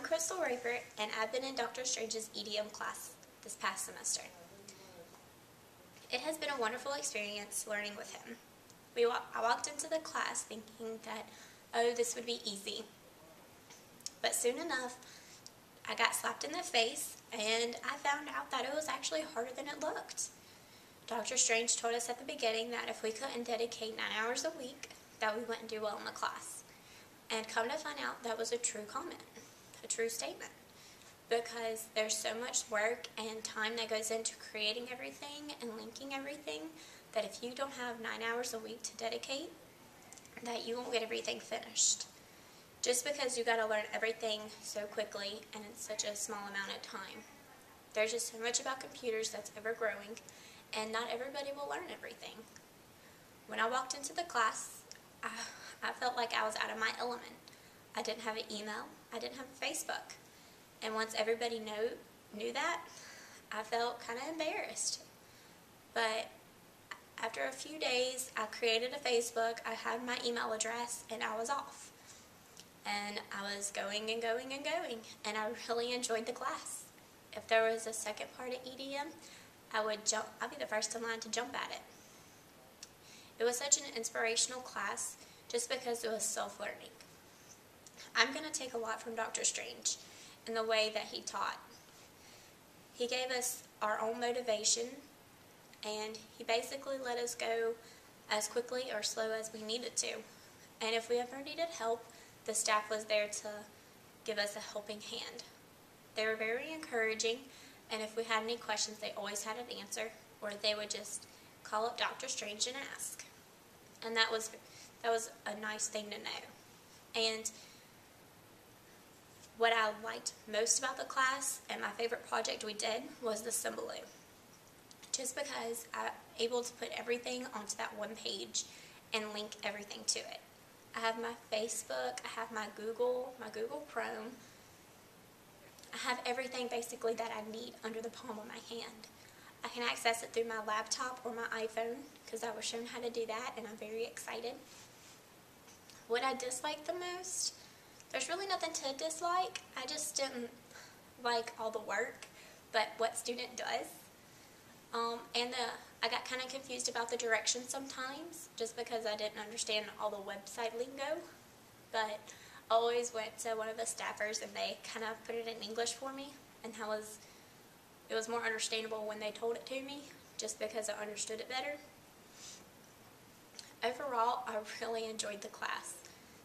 Crystal Rayford, and I've been in Dr. Strange's EDM class this past semester. It has been a wonderful experience learning with him. I walked into the class thinking that, oh, this would be easy. But soon enough, I got slapped in the face, and I found out that it was actually harder than it looked. Dr. Strange told us at the beginning that if we couldn't dedicate 9 hours a week, that we wouldn't do well in the class. And come to find out, that was a true comment, a true statement. Because there's so much work and time that goes into creating everything and linking everything that if you don't have 9 hours a week to dedicate, that you won't get everything finished. Just because you got to learn everything so quickly and in such a small amount of time. There's just so much about computers that's ever growing, and not everybody will learn everything. When I walked into the class, I felt like I was out of my element. I didn't have an email, I didn't have a Facebook. And once everybody knew that, I felt kind of embarrassed. But after a few days, I created a Facebook, I had my email address, and I was off. And I was going and going and going, and I really enjoyed the class. If there was a second part of EDM, I'd be the first in line to jump at it. It was such an inspirational class just because it was self-learning. I'm going to take a lot from Dr. Strange in the way that he taught. He gave us our own motivation, and he basically let us go as quickly or slow as we needed to. And if we ever needed help, the staff was there to give us a helping hand. They were very encouraging, and if we had any questions, they always had an answer, or they would just call up Dr. Strange and ask. And that was a nice thing to know. And what I liked most about the class and my favorite project we did was the Symbaloo. Just because I'm able to put everything onto that one page and link everything to it. I have my Facebook, I have my Google Chrome. I have everything basically that I need under the palm of my hand. I can access it through my laptop or my iPhone because I was shown how to do that, and I'm very excited. What I disliked the most? There's really nothing to dislike. I just didn't like all the work, but what student does. I got kind of confused about the directions sometimes, just because I didn't understand all the website lingo. But I always went to one of the staffers, and they kind of put it in English for me, and it was more understandable when they told it to me, just because I understood it better. Overall, I really enjoyed the class.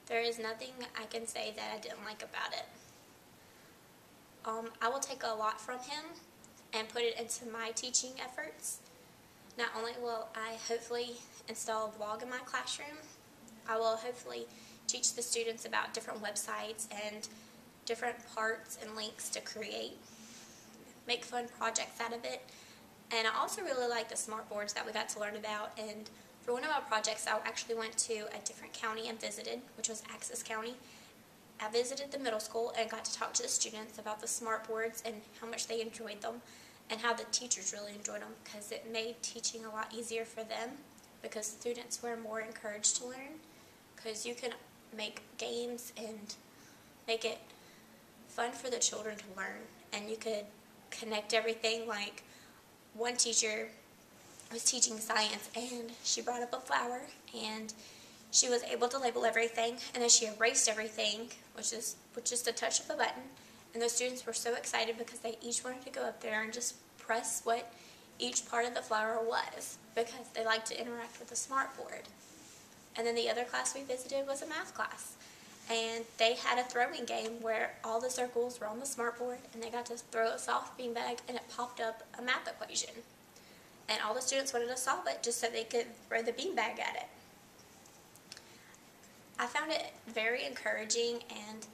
There is nothing I can say that I didn't like about it. I will take a lot from him and put it into my teaching efforts. Not only will I hopefully install a blog in my classroom, I will hopefully teach the students about different websites and different parts and links to create, make fun projects out of it. And I also really like the smart boards that we got to learn about. And for one of our projects, I actually went to a different county and visited, which was Axis County. I visited the middle school and got to talk to the students about the smart boards and how much they enjoyed them and how the teachers really enjoyed them, because it made teaching a lot easier for them because students were more encouraged to learn, because you can make games and make it fun for the children to learn, and you could connect everything. Like one teacher was teaching science, and she brought up a flower, and she was able to label everything, and then she erased everything, which is with just a touch of a button. And the students were so excited because they each wanted to go up there and just press what each part of the flower was, because they like to interact with the smart board. And then the other class we visited was a math class, and they had a throwing game where all the circles were on the smart board, and they got to throw a soft beanbag, and it popped up a math equation. And all the students wanted to solve it just so they could throw the beanbag at it. I found it very encouraging and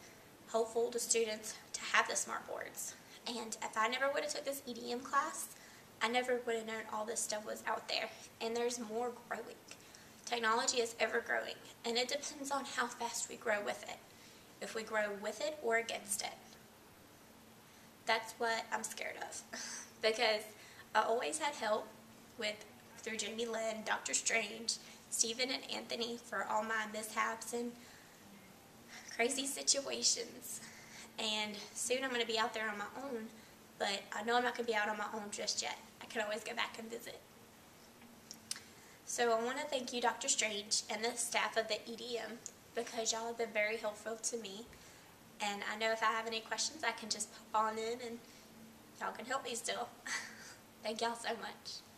helpful to students to have the smart boards. And if I never would have took this EDM class, I never would have known all this stuff was out there. And there's more growing. Technology is ever growing, and it depends on how fast we grow with it. If we grow with it or against it. That's what I'm scared of. Because I always had help through Jamie Lynn, Dr. Strange, Stephen and Anthony for all my mishaps and crazy situations. and soon I'm going to be out there on my own, but I know I'm not going to be out on my own just yet. I can always go back and visit. So I want to thank you, Dr. Strange, and the staff of the EDM, because y'all have been very helpful to me, and I know if I have any questions, I can just pop on in and y'all can help me still. Thank y'all so much.